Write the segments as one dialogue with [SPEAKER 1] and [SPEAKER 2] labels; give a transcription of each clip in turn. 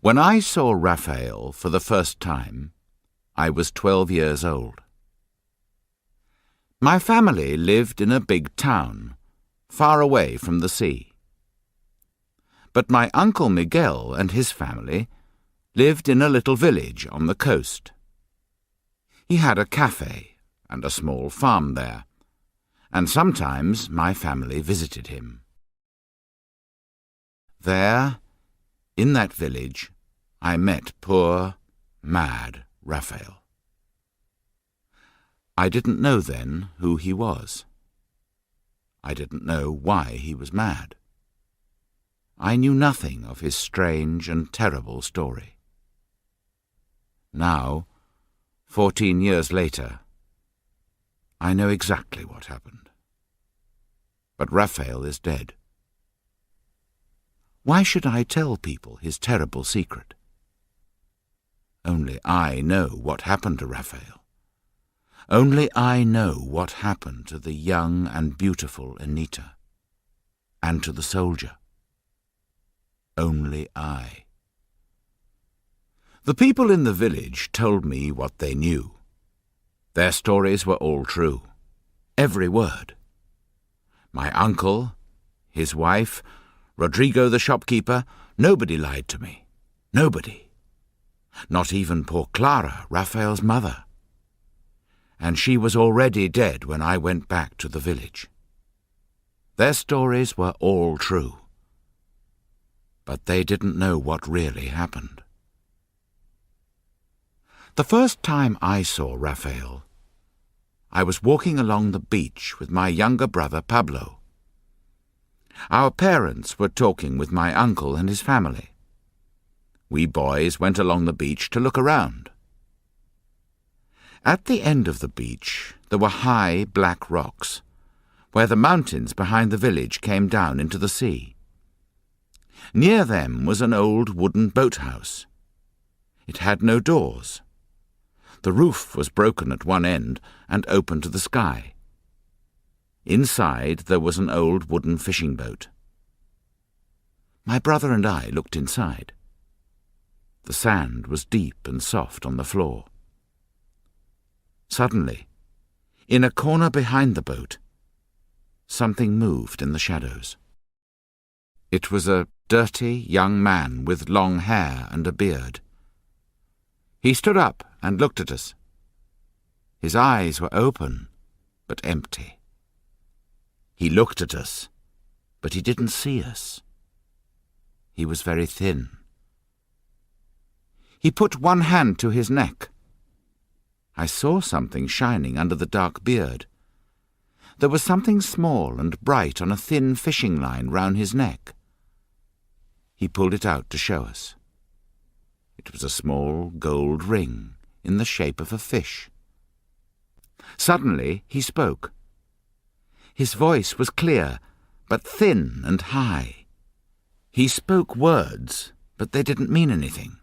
[SPEAKER 1] When I saw Rafael for the first time, I was 12 years old. My family lived in a big town, far away from the sea. But my Uncle Miguel and his family lived in a little village on the coast. He had a cafe and a small farm there, and sometimes my family visited him. There, in that village, I met poor, mad Rafael. I didn't know then who he was. I didn't know why he was mad. I knew nothing of his strange and terrible story. Now, 14 years later, I know exactly what happened. But Rafael is dead. Why should I tell people his terrible secret? Only I know what happened to Rafael. Only I know what happened to the young and beautiful Anita, and to the soldier. Only I. The people in the village told me what they knew. Their stories were all true, every word. My uncle, his wife, Rodrigo the shopkeeper, nobody lied to me. Nobody. Not even poor Clara, Rafael's mother. And she was already dead when I went back to the village. Their stories were all true. But they didn't know what really happened. The first time I saw Rafael, I was walking along the beach with my younger brother Pablo. Our parents were talking with my uncle and his family. We boys went along the beach to look around. At the end of the beach there were high black rocks, where the mountains behind the village came down into the sea. Near them was an old wooden boathouse. It had no doors. The roof was broken at one end and open to the sky. Inside there was an old wooden fishing boat. My brother and I looked inside. The sand was deep and soft on the floor. Suddenly, in a corner behind the boat, something moved in the shadows. It was a dirty young man with long hair and a beard. He stood up and looked at us. His eyes were open, but empty. He looked at us, but he didn't see us. He was very thin. He put one hand to his neck. I saw something shining under the dark beard. There was something small and bright on a thin fishing line round his neck. He pulled it out to show us. It was a small gold ring in the shape of a fish. Suddenly he spoke. His voice was clear, but thin and high. He spoke words, but they didn't mean anything.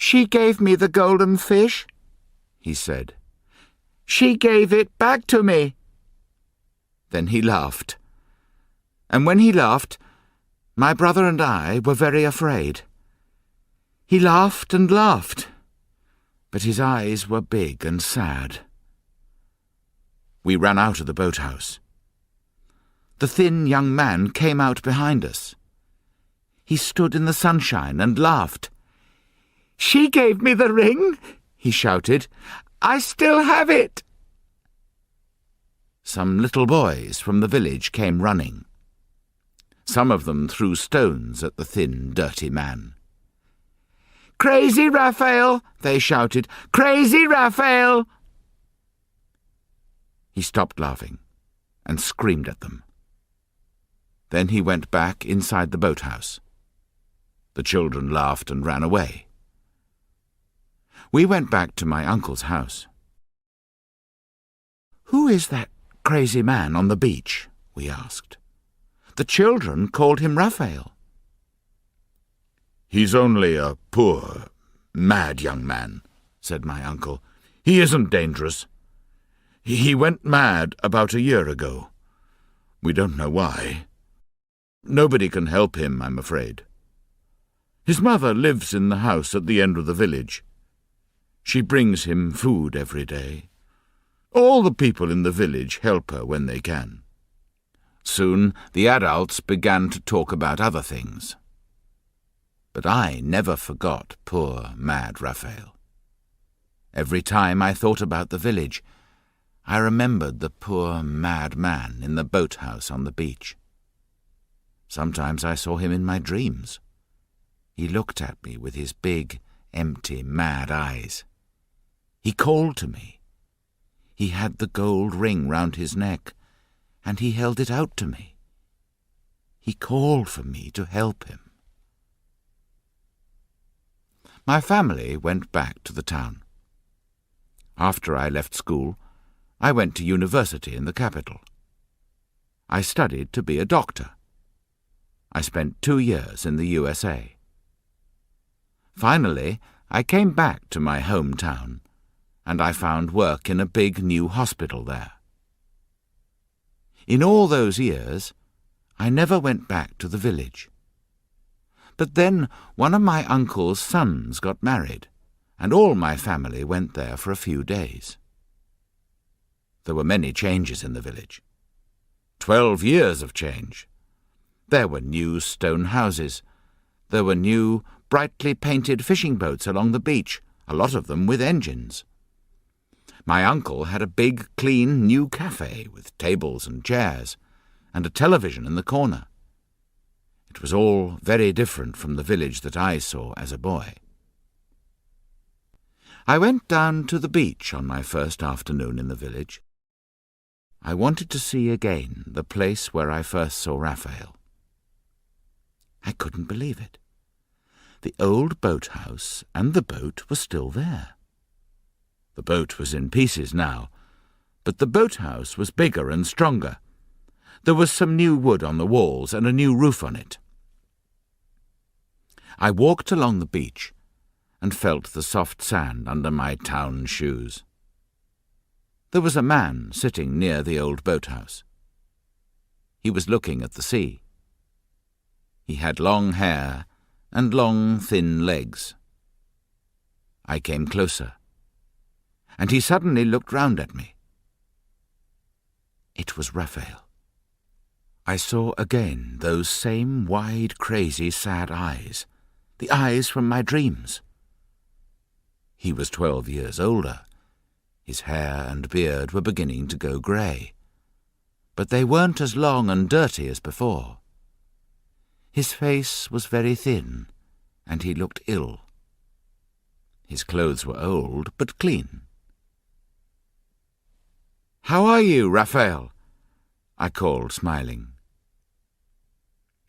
[SPEAKER 1] "She gave me the golden fish," he said. "She gave it back to me." Then he laughed. And when he laughed, my brother and I were very afraid. He laughed and laughed, but his eyes were big and sad. We ran out of the boathouse. The thin young man came out behind us. He stood in the sunshine and laughed. "She gave me the ring," he shouted. "I still have it." Some little boys from the village came running. Some of them threw stones at the thin, dirty man. "Crazy Rafael!" they shouted. "Crazy Rafael!" He stopped laughing and screamed at them. Then he went back inside the boathouse. The children laughed and ran away. We went back to my uncle's house. "Who is that crazy man on the beach?" we asked. "The children called him Rafael."
[SPEAKER 2] "He's only a poor, mad young man," said my uncle. "He isn't dangerous. He went mad about a year ago. We don't know why. Nobody can help him, I'm afraid. His mother lives in the house at the end of the village. She brings him food every day. All the people in the village help her when they can."
[SPEAKER 1] Soon the adults began to talk about other things. But I never forgot poor, mad Rafael. Every time I thought about the village, I remembered the poor, mad man in the boathouse on the beach. Sometimes I saw him in my dreams. He looked at me with his big, empty, mad eyes. He called to me. He had the gold ring round his neck, and he held it out to me. He called for me to help him. My family went back to the town. After I left school, I went to university in the capital. I studied to be a doctor. I spent 2 years in the USA. Finally, I came back to my hometown, and I found work in a big new hospital there. In all those years, I never went back to the village. But then one of my uncle's sons got married, and all my family went there for a few days. There were many changes in the village. 12 years of change. There were new stone houses. There were new, brightly painted fishing boats along the beach, a lot of them with engines. My uncle had a big, clean, new cafe with tables and chairs, and a television in the corner. It was all very different from the village that I saw as a boy. I went down to the beach on my first afternoon in the village. I wanted to see again the place where I first saw Rafael. I couldn't believe it. The old boathouse and the boat were still there. The boat was in pieces now, but the boathouse was bigger and stronger. There was some new wood on the walls and a new roof on it. I walked along the beach and felt the soft sand under my town shoes. There was a man sitting near the old boathouse. He was looking at the sea. He had long hair and long, thin legs. I came closer, and he suddenly looked round at me. It was Rafael. I saw again those same wide, crazy, sad eyes, the eyes from my dreams. He was 12 years older. His hair and beard were beginning to go grey, but they weren't as long and dirty as before. His face was very thin, and he looked ill. His clothes were old, but clean. "How are you, Rafael?" I called, smiling.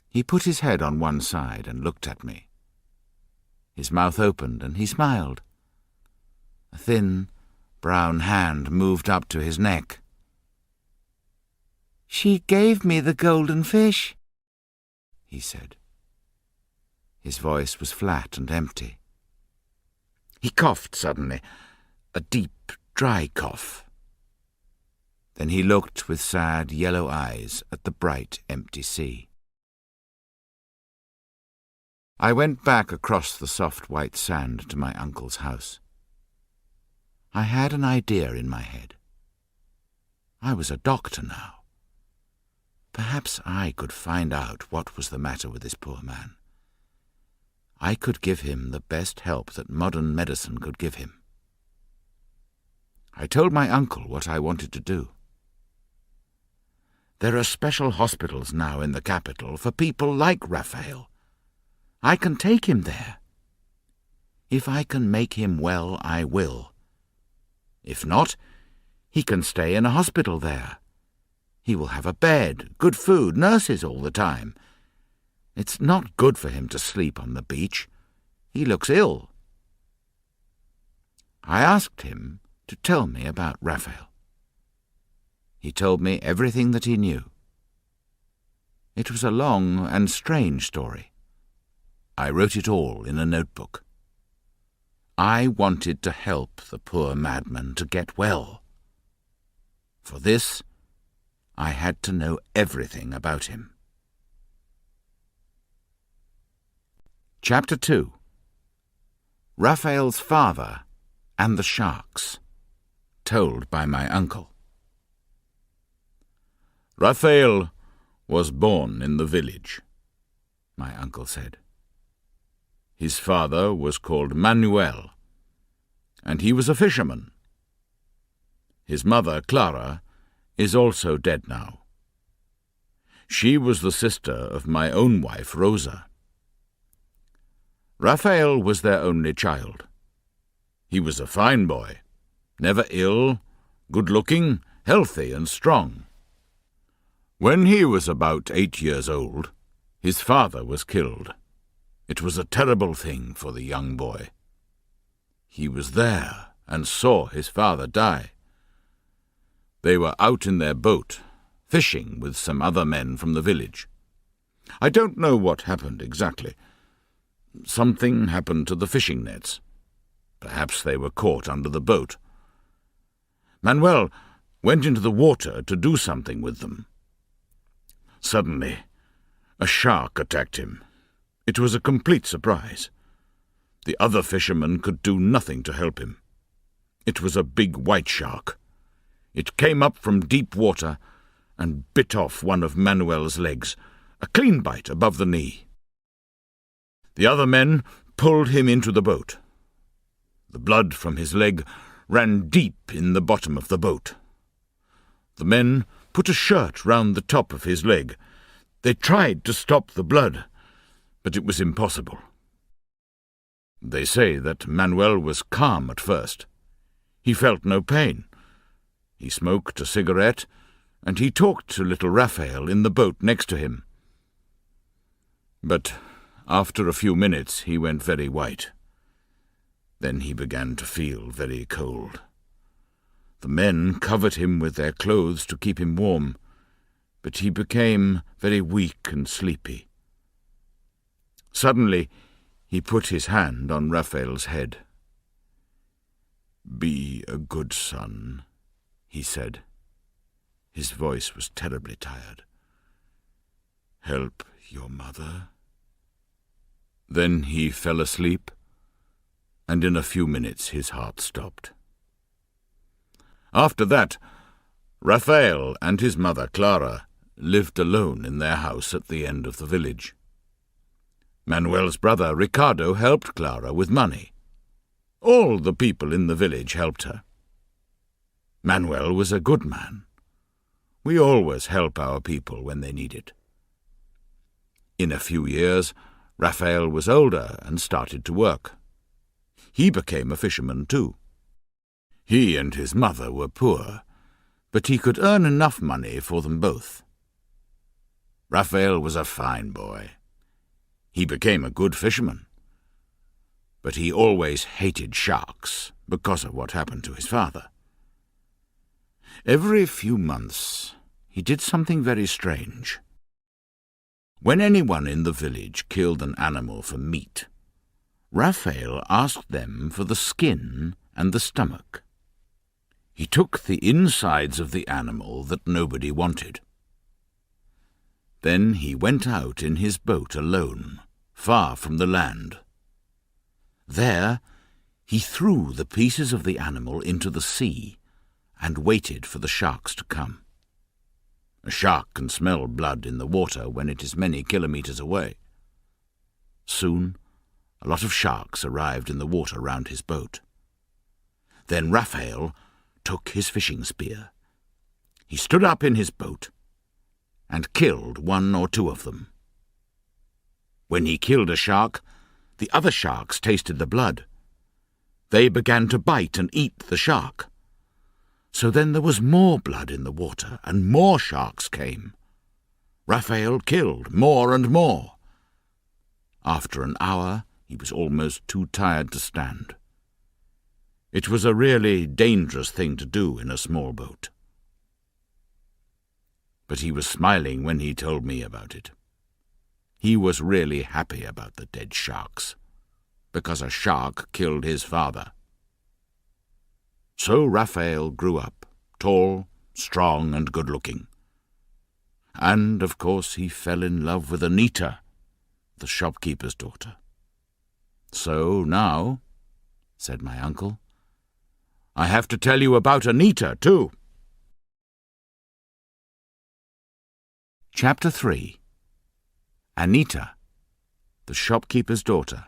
[SPEAKER 1] He put his head on one side and looked at me. His mouth opened and he smiled. A thin, brown hand moved up to his neck. "She gave me the golden fish," he said. His voice was flat and empty. He coughed suddenly, a deep, dry cough. Then he looked with sad yellow eyes at the bright, empty sea. I went back across the soft white sand to my uncle's house. I had an idea in my head. I was a doctor now. Perhaps I could find out what was the matter with this poor man. I could give him the best help that modern medicine could give him. I told my uncle what I wanted to do. There are special hospitals now in the capital for people like Rafael. I can take him there. If I can make him well, I will. If not, he can stay in a hospital there. He will have a bed, good food, nurses all the time. It's not good for him to sleep on the beach. He looks ill. I asked him to tell me about Rafael. He told me everything that he knew. It was a long and strange story. I wrote it all in a notebook. I wanted to help the poor madman to get well. For this, I had to know everything about him. Chapter 2. Rafael's Father and the Sharks. Told by my uncle.
[SPEAKER 2] Rafael was born in the village,
[SPEAKER 1] my uncle said.
[SPEAKER 2] His father was called Manuel, and he was a fisherman. His mother, Clara, is also dead now. She was the sister of my own wife, Rosa. Rafael was their only child. He was a fine boy, never ill, good-looking, healthy and strong. When he was about 8 years old, his father was killed. It was a terrible thing for the young boy. He was there and saw his father die. They were out in their boat, fishing with some other men from the village. I don't know what happened exactly. Something happened to the fishing nets. Perhaps they were caught under the boat. Manuel went into the water to do something with them. Suddenly, a shark attacked him. It was a complete surprise. The other fishermen could do nothing to help him. It was a big white shark. It came up from deep water and bit off one of Manuel's legs, a clean bite above the knee. The other men pulled him into the boat. The blood from his leg ran deep in the bottom of the boat. The men put a shirt round the top of his leg. They tried to stop the blood, but it was impossible. They say that Manuel was calm at first. He felt no pain. He smoked a cigarette, and he talked to little Rafael in the boat next to him. But after a few minutes he went very white. Then he began to feel very cold. The men covered him with their clothes to keep him warm, but he became very weak and sleepy. Suddenly he put his hand on Rafael's head. "Be a good son," he said. His voice was terribly tired. "Help your mother." Then he fell asleep, and in a few minutes his heart stopped. After that, Rafael and his mother Clara lived alone in their house at the end of the village. Manuel's brother Ricardo helped Clara with money. All the people in the village helped her. Manuel was a good man. We always help our people when they need it. In a few years, Rafael was older and started to work. He became a fisherman too. He and his mother were poor, but he could earn enough money for them both. Rafael was a fine boy. He became a good fisherman. But he always hated sharks because of what happened to his father. Every few months he did something very strange. When anyone in the village killed an animal for meat, Rafael asked them for the skin and the stomach. He took the insides of the animal that nobody wanted. Then he went out in his boat alone, far from the land. There he threw the pieces of the animal into the sea and waited for the sharks to come. A shark can smell blood in the water when it is many kilometers away. Soon, a lot of sharks arrived in the water round his boat. Then Rafael took his fishing spear. He stood up in his boat and killed 1 or 2 of them. When he killed a shark, the other sharks tasted the blood. They began to bite and eat the shark. So then there was more blood in the water, and more sharks came. Rafael killed more and more. After an hour, he was almost too tired to stand. It was a really dangerous thing to do in a small boat. But he was smiling when he told me about it. He was really happy about the dead sharks, because a shark killed his father. So Rafael grew up, tall, strong, and good-looking. And, of course, he fell in love with Anita, the shopkeeper's daughter. "So now," said my uncle, "I have to tell you about Anita, too."
[SPEAKER 1] Chapter 3. Anita, the shopkeeper's daughter,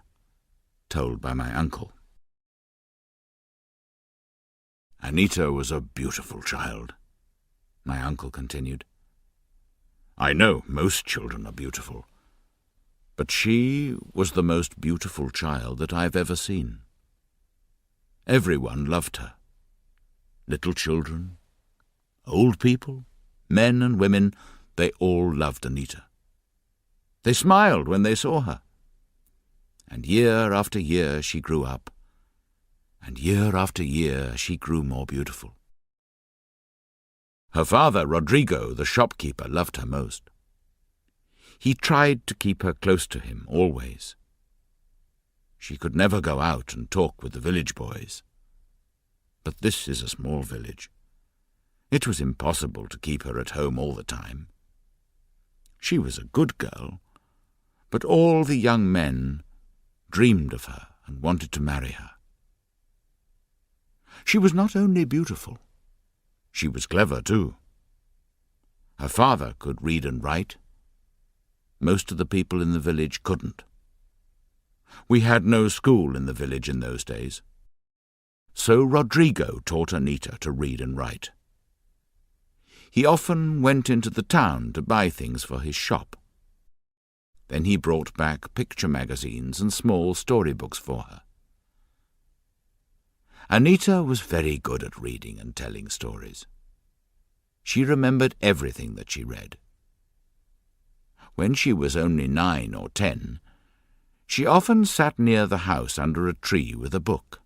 [SPEAKER 1] told by my uncle.
[SPEAKER 2] Anita was a beautiful child, my uncle continued. I know most children are beautiful, but she was the most beautiful child that I've ever seen. Everyone loved her. Little children, old people, men and women, they all loved Anita. They smiled when they saw her. And year after year she grew up, and year after year she grew more beautiful. Her father, Rodrigo, the shopkeeper, loved her most. He tried to keep her close to him always. She could never go out and talk with the village boys. But this is a small village. It was impossible to keep her at home all the time. She was a good girl, but all the young men dreamed of her and wanted to marry her. She was not only beautiful, she was clever too. Her father could read and write. Most of the people in the village couldn't. We had no school in the village in those days. So Rodrigo taught Anita to read and write. He often went into the town to buy things for his shop. Then he brought back picture magazines and small storybooks for her. Anita was very good at reading and telling stories. She remembered everything that she read. When she was only 9 or 10, she often sat near the house under a tree with a book.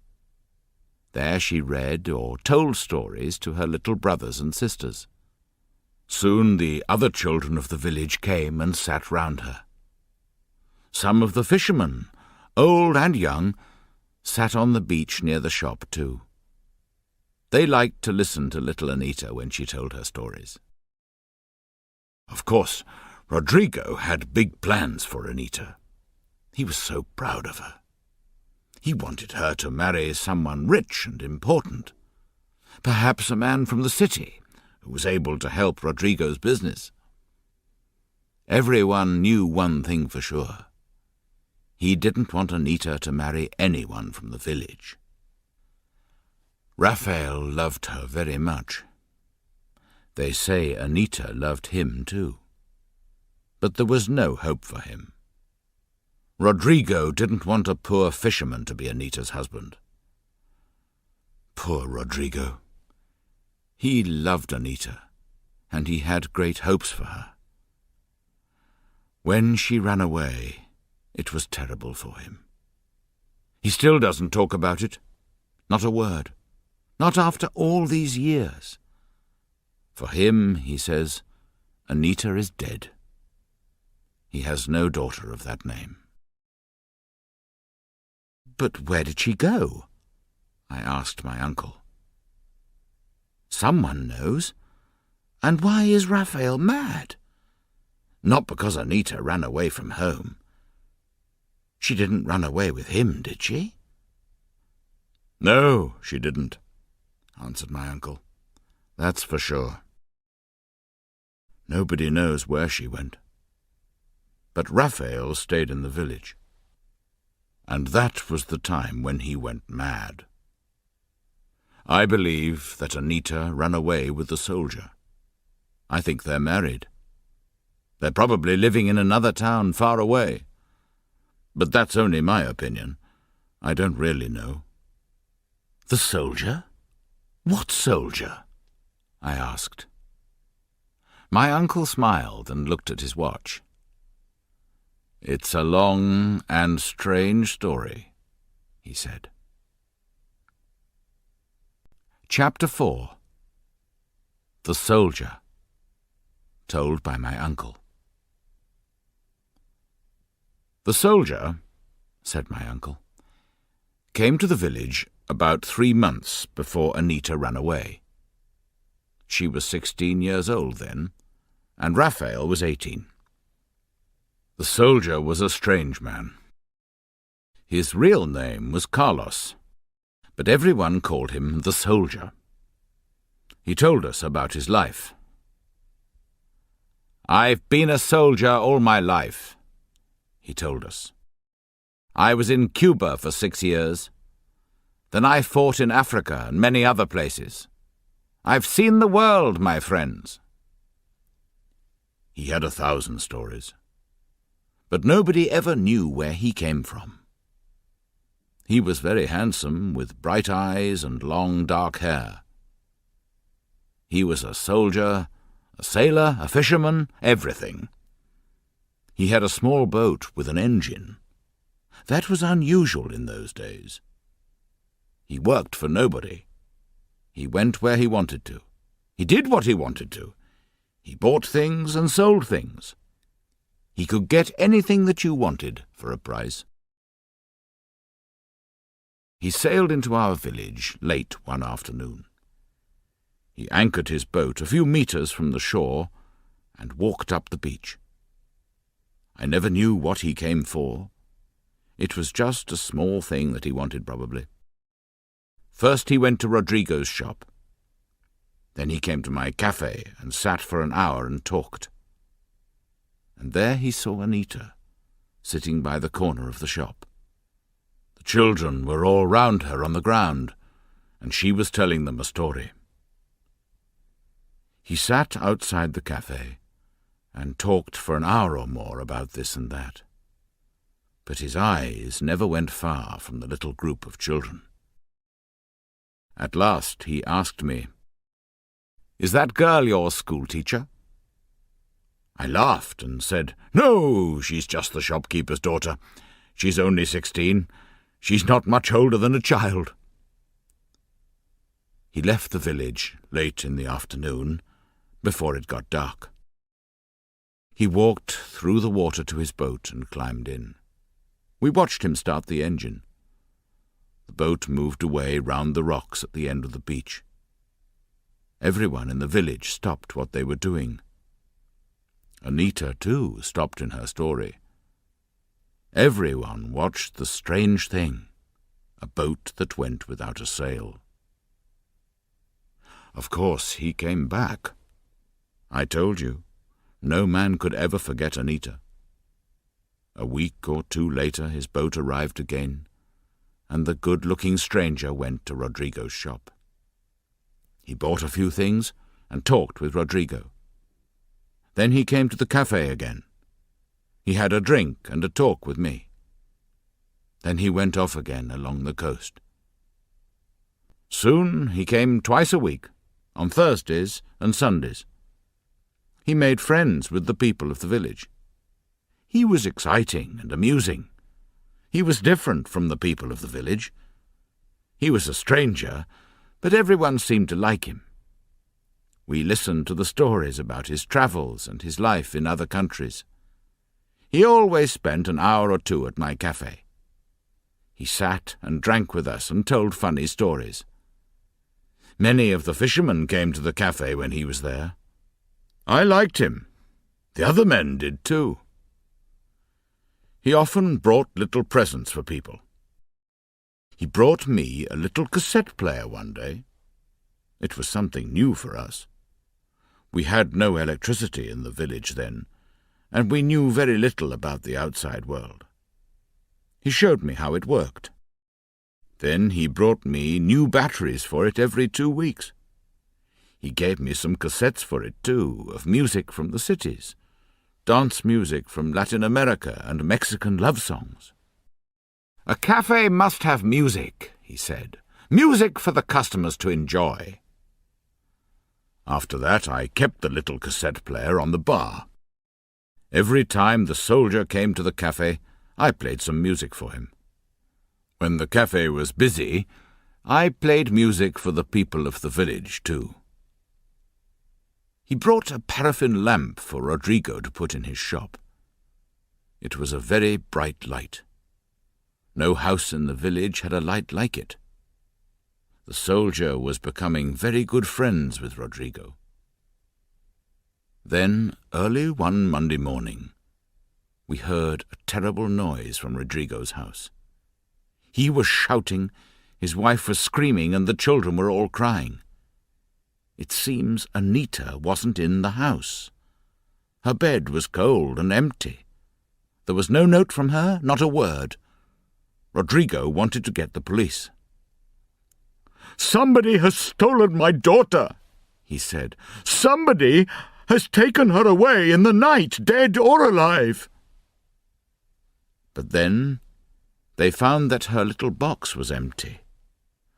[SPEAKER 2] There she read or told stories to her little brothers and sisters. Soon the other children of the village came and sat round her. Some of the fishermen, old and young, sat on the beach near the shop too. They liked to listen to little Anita when she told her stories. Of course, Rodrigo had big plans for Anita. He was so proud of her. He wanted her to marry someone rich and important, perhaps a man from the city who was able to help Rodrigo's business. Everyone knew one thing for sure. He didn't want Anita to marry anyone from the village. Rafael loved her very much. They say Anita loved him too. But there was no hope for him. Rodrigo didn't want a poor fisherman to be Anita's husband. Poor Rodrigo. He loved Anita, and he had great hopes for her. When she ran away, it was terrible for him. He still doesn't talk about it. Not a word. Not after all these years. For him, he says, Anita is dead. He has no daughter of that name.
[SPEAKER 1] But where did she go? I asked my uncle. Someone knows. And why is Rafael mad? Not because Anita ran away from home. She didn't run away with him, did she?
[SPEAKER 2] No, she didn't, answered my uncle. That's for sure. Nobody knows where she went. But Rafael stayed in the village. And that was the time when he went mad. I believe that Anita ran away with the soldier. I think they're married. They're probably living in another town far away. But that's only my opinion. I don't really know.
[SPEAKER 1] The soldier? What soldier? I asked. My uncle smiled and looked at his watch.
[SPEAKER 2] It's a long and strange story, he said.
[SPEAKER 1] Chapter 4. The Soldier, told by my uncle.
[SPEAKER 2] The soldier, said my uncle, came to the village about 3 months before Anita ran away. She was 16 years old then, and Rafael was 18. The soldier was a strange man. His real name was Carlos, but everyone called him the soldier. He told us about his life. "I've been a soldier all my life," he told us. "I was in Cuba for 6 years. Then I fought in Africa and many other places. I've seen the world, my friends." He had 1,000 stories, but nobody ever knew where he came from. He was very handsome, with bright eyes and long dark hair. He was a soldier, a sailor, a fisherman, everything. He had a small boat with an engine. That was unusual in those days. He worked for nobody. He went where he wanted to. He did what he wanted to. He bought things and sold things. He could get anything that you wanted for a price. He sailed into our village late one afternoon. He anchored his boat a few meters from the shore and walked up the beach. I never knew what he came for. It was just a small thing that he wanted, probably. First he went to Rodrigo's shop. Then he came to my cafe and sat for an hour and talked. And there he saw Anita, sitting by the corner of the shop. The children were all round her on the ground, and she was telling them a story. He sat outside the cafe and talked for an hour or more about this and that. But his eyes never went far from the little group of children. At last he asked me, "Is that girl your schoolteacher?" I laughed and said, "No, she's just the shopkeeper's daughter. She's only 16. She's not much older than a child." He left the village late in the afternoon, before it got dark. He walked through the water to his boat and climbed in. We watched him start the engine. The boat moved away round the rocks at the end of the beach. Everyone in the village stopped what they were doing. Anita, too, stopped in her story. Everyone watched the strange thing, a boat that went without a sail. Of course, he came back. I told you, no man could ever forget Anita. A week or two later his boat arrived again, and the good-looking stranger went to Rodrigo's shop. He bought a few things and talked with Rodrigo. Then he came to the cafe again. He had a drink and a talk with me. Then he went off again along the coast. Soon he came twice a week, on Thursdays and Sundays. He made friends with the people of the village. He was exciting and amusing. He was different from the people of the village. He was a stranger, but everyone seemed to like him. We listened to the stories about his travels and his life in other countries. He always spent an hour or two at my cafe. He sat and drank with us and told funny stories. Many of the fishermen came to the cafe when he was there. I liked him. The other men did too. He often brought little presents for people. He brought me a little cassette player one day. It was something new for us. We had no electricity in the village then, and we knew very little about the outside world. He showed me how it worked. Then he brought me new batteries for it every 2 weeks. He gave me some cassettes for it, too, of music from the cities, dance music from Latin America and Mexican love songs. "A cafe must have music," he said. "Music for the customers to enjoy." After that I kept the little cassette player on the bar. Every time the soldier came to the cafe, I played some music for him. When the cafe was busy, I played music for the people of the village, too. He brought a paraffin lamp for Rodrigo to put in his shop. It was a very bright light. No house in the village had a light like it. The soldier was becoming very good friends with Rodrigo. Then, early one Monday morning, we heard a terrible noise from Rodrigo's house. He was shouting, his wife was screaming, and the children were all crying. It seems Anita wasn't in the house. Her bed was cold and empty. There was no note from her, not a word. Rodrigo wanted to get the police. "Somebody has stolen my daughter," he said. "Somebody has taken her away in the night, dead or alive." But then they found that her little box was empty.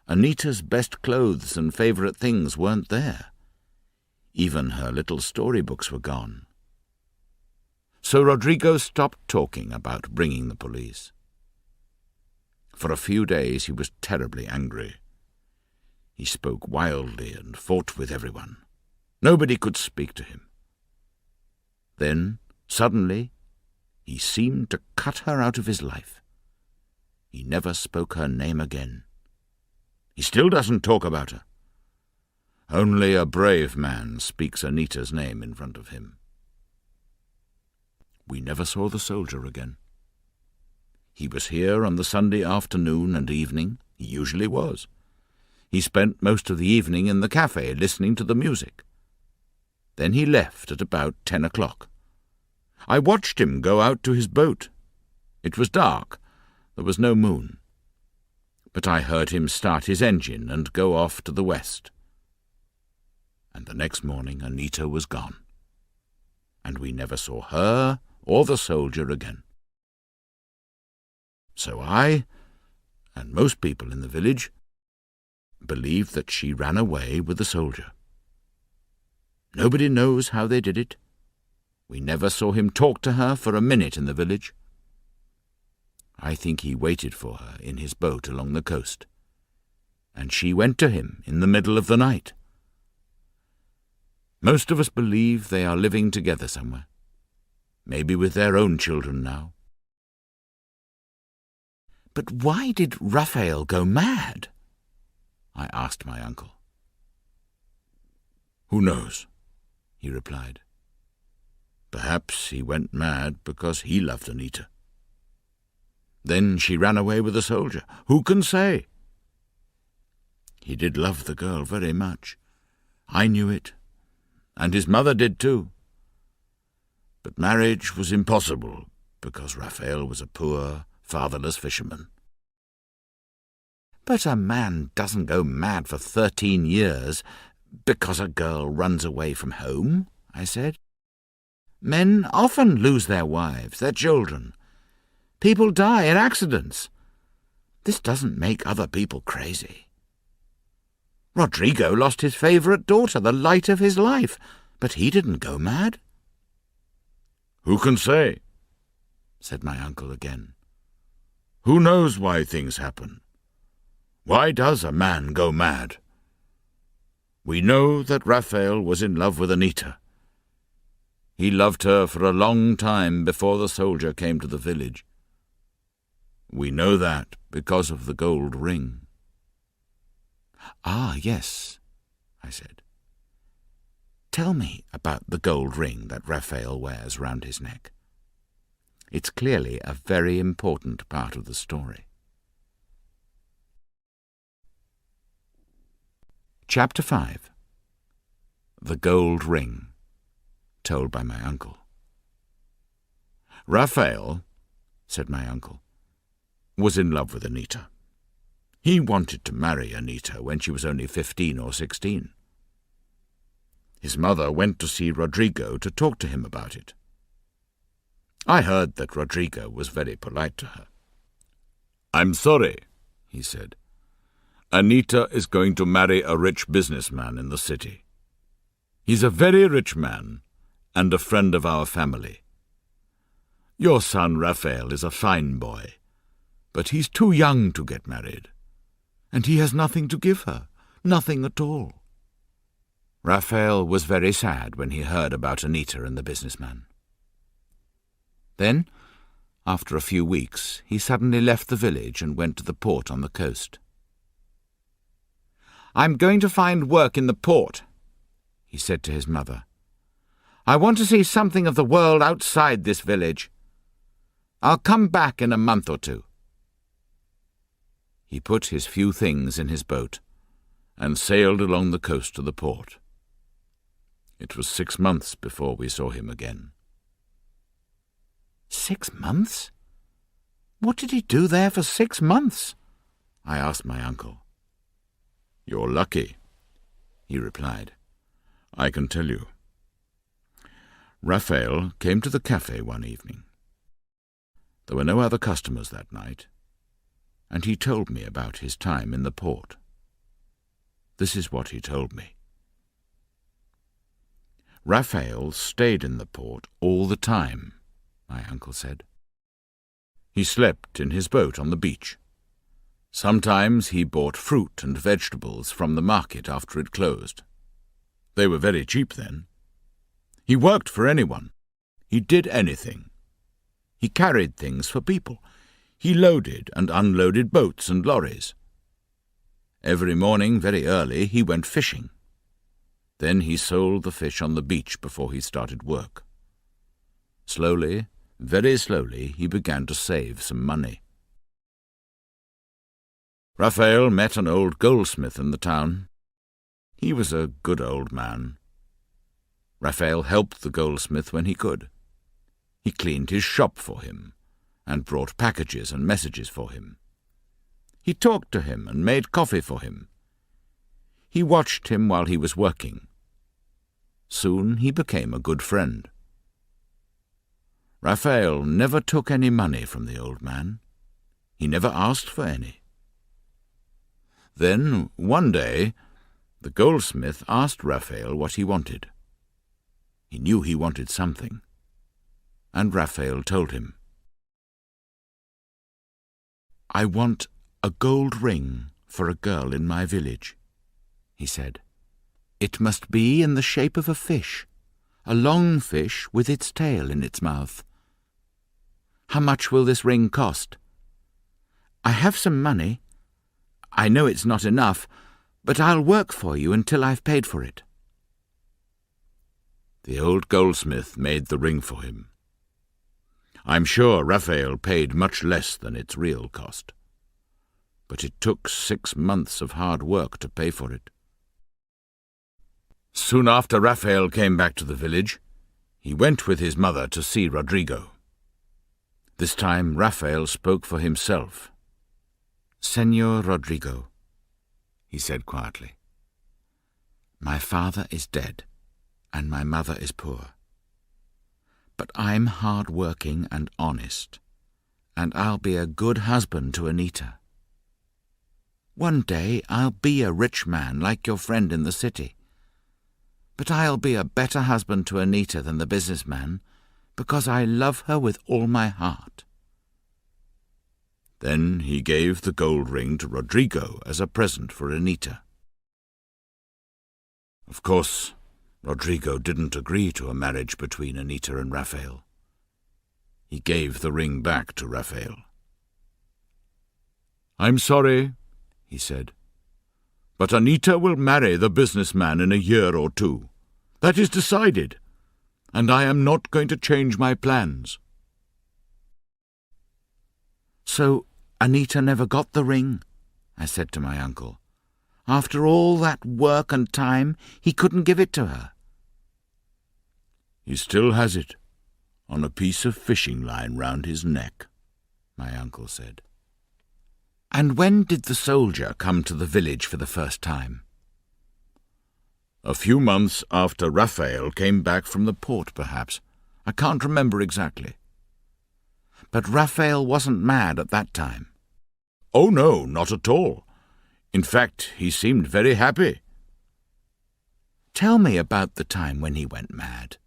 [SPEAKER 2] Anita's best clothes and favourite things weren't there. Even her little storybooks were gone. So Rodrigo stopped talking about bringing the police. For a few days he was terribly angry. He spoke wildly and fought with everyone. Nobody could speak to him. Then, suddenly, he seemed to cut her out of his life. He never spoke her name again. He still doesn't talk about her. Only a brave man speaks Anita's name in front of him. We never saw the soldier again. He was here on the Sunday afternoon and evening. He usually was. He spent most of the evening in the cafe listening to the music. Then he left at about 10 o'clock. I watched him go out to his boat. It was dark. There was no moon. But I heard him start his engine and go off to the west. And the next morning Anita was gone. And we never saw her or the soldier again. So I, and most people in the village, believe that she ran away with the soldier. Nobody knows how they did it. We never saw him talk to her for a minute in the village. I think he waited for her in his boat along the coast, and she went to him in the middle of the night. Most of us believe they are living together somewhere, maybe with their own children now. But why did Rafael go mad? I asked my uncle. Who knows? He replied. Perhaps he went mad because he loved Anita. Then she ran away with a soldier. Who can say? He did love the girl very much. I knew it, and his mother did too. But marriage was impossible because Rafael was a poor, fatherless fisherman. But a man doesn't go mad for 13 years because a girl runs away from home, I said. Men often lose their wives, their children. People die in accidents. This doesn't make other people crazy. Rodrigo lost his favourite daughter, the light of his life, but he didn't go mad. Who can say? Said my uncle again. Who knows why things happen? Why does a man go mad? We know that Rafael was in love with Anita. He loved her for a long time before the soldier came to the village. We know that because of the gold ring. Ah, yes, I said. Tell me about the gold ring that Rafael wears round his neck. It's clearly a very important part of the story. Chapter 5. The Gold Ring, told by my uncle. Rafael, said my uncle, was in love with Anita. He wanted to marry Anita when she was only 15 or 16. His mother went to see Rodrigo to talk to him about it. I heard that Rodrigo was very polite to her. I'm sorry, he said. Anita is going to marry a rich businessman in the city. He's a very rich man and a friend of our family. Your son Rafael is a fine boy, but he's too young to get married, and he has nothing to give her, nothing at all. Rafael was very sad when he heard about Anita and the businessman. Then, after a few weeks, he suddenly left the village and went to the port on the coast. I'm going to find work in the port, he said to his mother. I want to see something of the world outside this village. I'll come back in a month or two. He put his few things in his boat and sailed along the coast to the port. It was 6 months before we saw him again.
[SPEAKER 1] 6 months? What did he do there for 6 months? I asked my uncle.
[SPEAKER 2] You're lucky, he replied. I can tell you. Rafael came to the cafe one evening. There were no other customers that night, and he told me about his time in the port. This is what he told me. Rafael stayed in the port all the time, my uncle said. He slept in his boat on the beach. Sometimes he bought fruit and vegetables from the market after it closed. They were very cheap then. He worked for anyone. He did anything. He carried things for people. He loaded and unloaded boats and lorries. Every morning, very early, he went fishing. Then he sold the fish on the beach before he started work. Slowly, very slowly, he began to save some money. Rafael met an old goldsmith in the town. He was a good old man. Rafael helped the goldsmith when he could. He cleaned his shop for him and brought packages and messages for him. He talked to him and made coffee for him. He watched him while he was working. Soon he became a good friend. Rafael never took any money from the old man. He never asked for any. Then, one day, the goldsmith asked Rafael what he wanted. He knew he wanted something, and Rafael told him. "I want a gold ring for a girl in my village," he said. "It must be in the shape of a fish, a long fish with its tail in its mouth. How much will this ring cost? I have some money. I know it's not enough, but I'll work for you until I've paid for it." The old goldsmith made the ring for him. I'm sure Rafael paid much less than its real cost, but it took 6 months of hard work to pay for it. Soon after Rafael came back to the village, he went with his mother to see Rodrigo. This time Rafael spoke for himself. "Señor Rodrigo," he said quietly, "my father is dead, and my mother is poor. But I'm hard-working and honest, and I'll be a good husband to Anita. One day I'll be a rich man like your friend in the city, but I'll be a better husband to Anita than the businessman, because I love her with all my heart." Then he gave the gold ring to Rodrigo as a present for Anita. Of course, Rodrigo didn't agree to a marriage between Anita and Rafael. He gave the ring back to Rafael. "I'm sorry," he said, "but Anita will marry the businessman in a year or 2. That is decided, and I am not going to change my plans." "So Anita never got the ring?" I said to my uncle. "After all that work and time, he couldn't give it to her?" "He still has it, on a piece of fishing line round his neck," my uncle said. "And when did the soldier come to the village for the first time?" "A few months after Rafael came back from the port, perhaps. I can't remember exactly." "But Rafael wasn't mad at that time?" "Oh, no, not at all. In fact, he seemed very happy." "Tell me about the time when he went mad.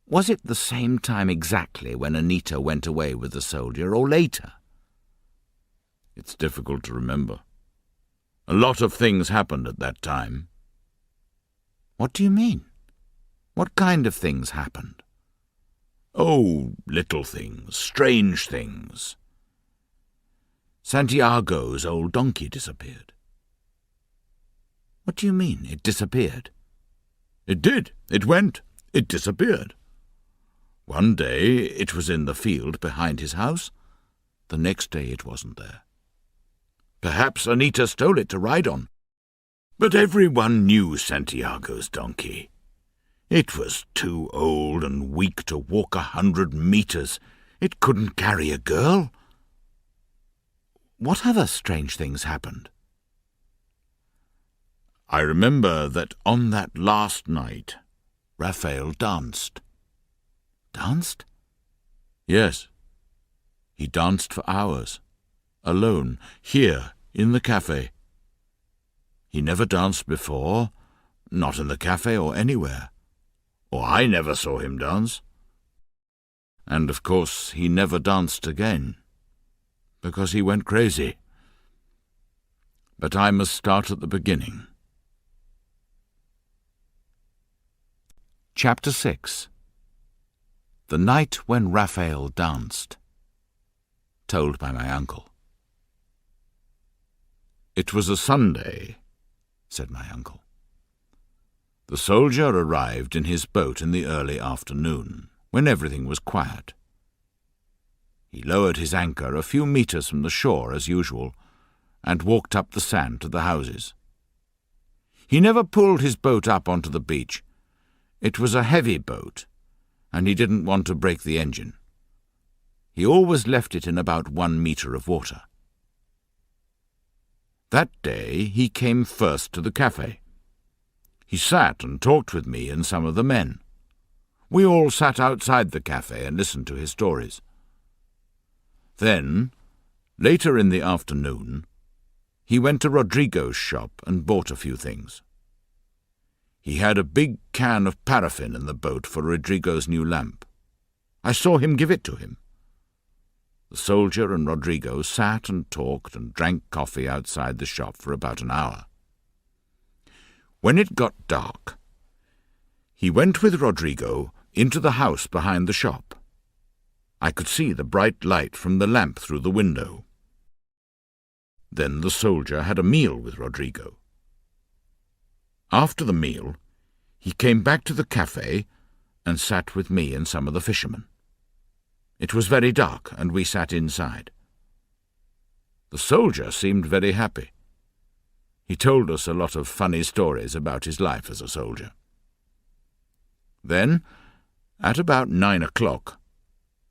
[SPEAKER 2] Was it the same time exactly when Anita went away with the soldier, or later?" "It's difficult to remember. A lot of things happened at that time." "What do you mean? What kind of things happened?" "Oh, little things, strange things. Santiago's old donkey disappeared." "What do you mean, it disappeared?" "It did. It went. It disappeared. One day it was in the field behind his house. The next day it wasn't there. Perhaps Anita stole it to ride on. But everyone knew Santiago's donkey. It was too old and weak to walk 100 meters. It couldn't carry a girl.
[SPEAKER 1] What other strange things happened?
[SPEAKER 2] I remember that on that last night, Rafael danced.
[SPEAKER 1] Danced?
[SPEAKER 2] Yes. He danced for hours, alone, here, in the cafe. He never danced before, not in the cafe or anywhere. Or I never saw him dance. And of course he never danced again, because he went crazy. But I must start at the beginning.
[SPEAKER 1] Chapter 6. The Night When Rafael Danced. Told by my uncle.
[SPEAKER 2] It was a Sunday, said my uncle. The soldier arrived in his boat in the early afternoon, when everything was quiet. He lowered his anchor a few meters from the shore as usual, and walked up the sand to the houses. He never pulled his boat up onto the beach. It was a heavy boat, and he didn't want to break the engine. He always left it in about 1 meter of water. That day he came first to the cafe. He sat and talked with me and some of the men. We all sat outside the cafe and listened to his stories. Then, later in the afternoon, he went to Rodrigo's shop and bought a few things. He had a big can of paraffin in the boat for Rodrigo's new lamp. I saw him give it to him. The soldier and Rodrigo sat and talked and drank coffee outside the shop for about an hour. When it got dark, he went with Rodrigo into the house behind the shop. I could see the bright light from the lamp through the window. Then the soldier had a meal with Rodrigo. After the meal, he came back to the cafe and sat with me and some of the fishermen. It was very dark, and we sat inside. The soldier seemed very happy. He told us a lot of funny stories about his life as a soldier. Then, at about 9 o'clock,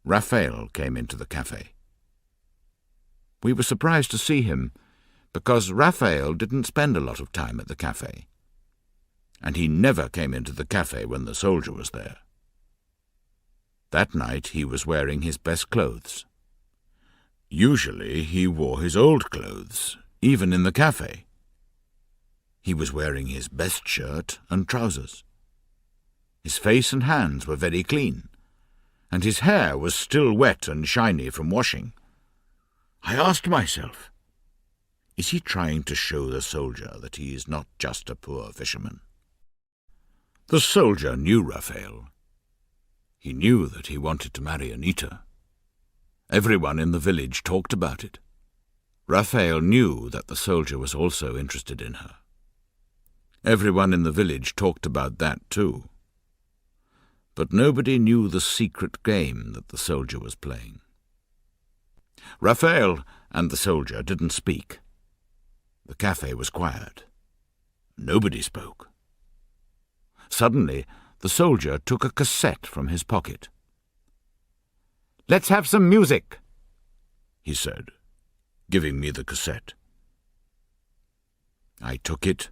[SPEAKER 2] Rafael came into the cafe. We were surprised to see him, because Rafael didn't spend a lot of time at the cafe, and he never came into the cafe when the soldier was there. That night he was wearing his best clothes. Usually he wore his old clothes, even in the cafe. He was wearing his best shirt and trousers. His face and hands were very clean, and his hair was still wet and shiny from washing. I asked myself, is he trying to show the soldier that he is not just a poor fisherman? The soldier knew Rafael. He knew that he wanted to marry Anita. Everyone in the village talked about it. Rafael knew that the soldier was also interested in her. Everyone in the village talked about that too. But nobody knew the secret game that the soldier was playing. Rafael and the soldier didn't speak. The cafe was quiet. Nobody spoke. Suddenly, the soldier took a cassette from his pocket. "Let's have some music," he said, giving me the cassette. I took it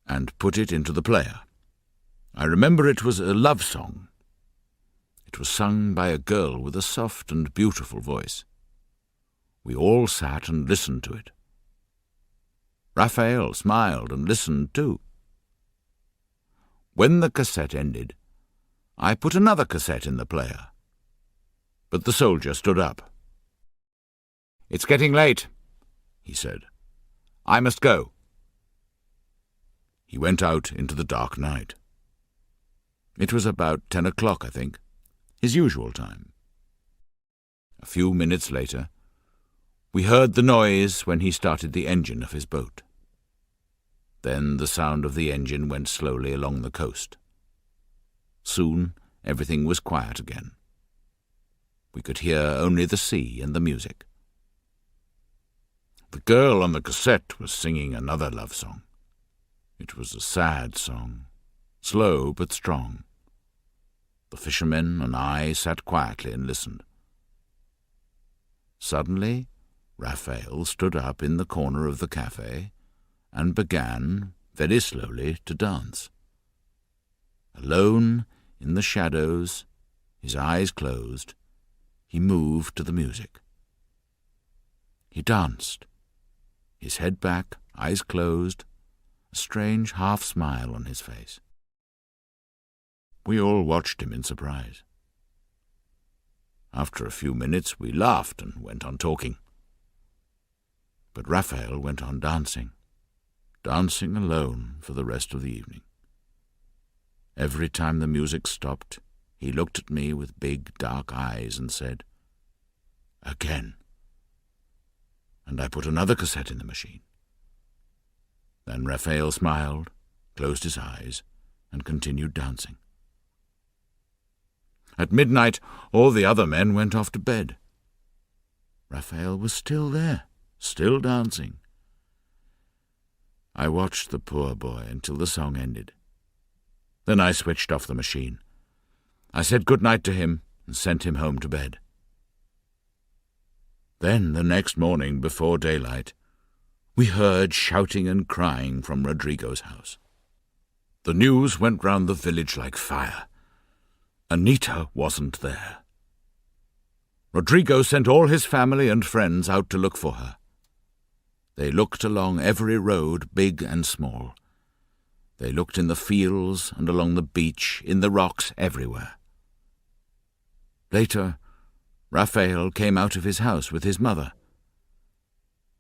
[SPEAKER 2] and put it into the player. I remember it was a love song. It was sung by a girl with a soft and beautiful voice. We all sat and listened to it. Rafael smiled and listened too. When the cassette ended, I put another cassette in the player. But the soldier stood up. "It's getting late," he said. "I must go." He went out into the dark night. It was about 10 o'clock, I think, his usual time. A few minutes later, we heard the noise when he started the engine of his boat. Then the sound of the engine went slowly along the coast. Soon everything was quiet again. We could hear only the sea and the music. The girl on the cassette was singing another love song. It was a sad song, slow but strong. The fishermen and I sat quietly and listened. Suddenly, Rafael stood up in the corner of the cafe and began, very slowly, to dance. Alone, in the shadows, his eyes closed, he moved to the music. He danced, his head back, eyes closed, a strange half-smile on his face. We all watched him in surprise. After a few minutes we laughed and went on talking. But Rafael went on dancing, dancing alone for the rest of the evening. Every time the music stopped, he looked at me with big, dark eyes and said, "Again." And I put another cassette in the machine. Then Rafael smiled, closed his eyes, and continued dancing. At midnight, all the other men went off to bed. Rafael was still there, still dancing. I watched the poor boy until the song ended. Then I switched off the machine. I said good night to him and sent him home to bed. Then, the next morning before daylight, we heard shouting and crying from Rodrigo's house. The news went round the village like fire. Anita wasn't there. Rodrigo sent all his family and friends out to look for her. They looked along every road, big and small. They looked in the fields and along the beach, in the rocks, everywhere. Later, Rafael came out of his house with his mother.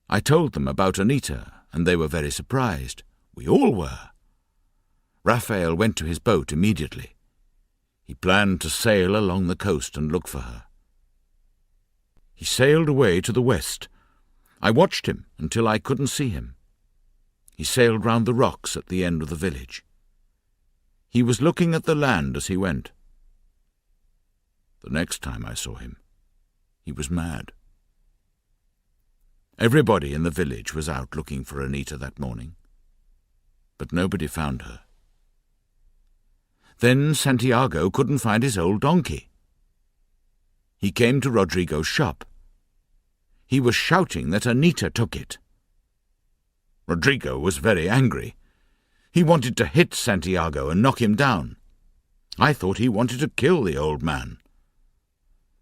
[SPEAKER 2] I told them about Anita, and they were very surprised. We all were. Rafael went to his boat immediately. He planned to sail along the coast and look for her. He sailed away to the west. I watched him until I couldn't see him. He sailed round the rocks at the end of the village. He was looking at the land as he went. The next time I saw him, he was mad. Everybody in the village was out looking for Anita that morning, but nobody found her. Then Santiago couldn't find his old donkey. He came to Rodrigo's shop. He was shouting that Anita took it. Rodrigo was very angry. He wanted to hit Santiago and knock him down. I thought he wanted to kill the old man.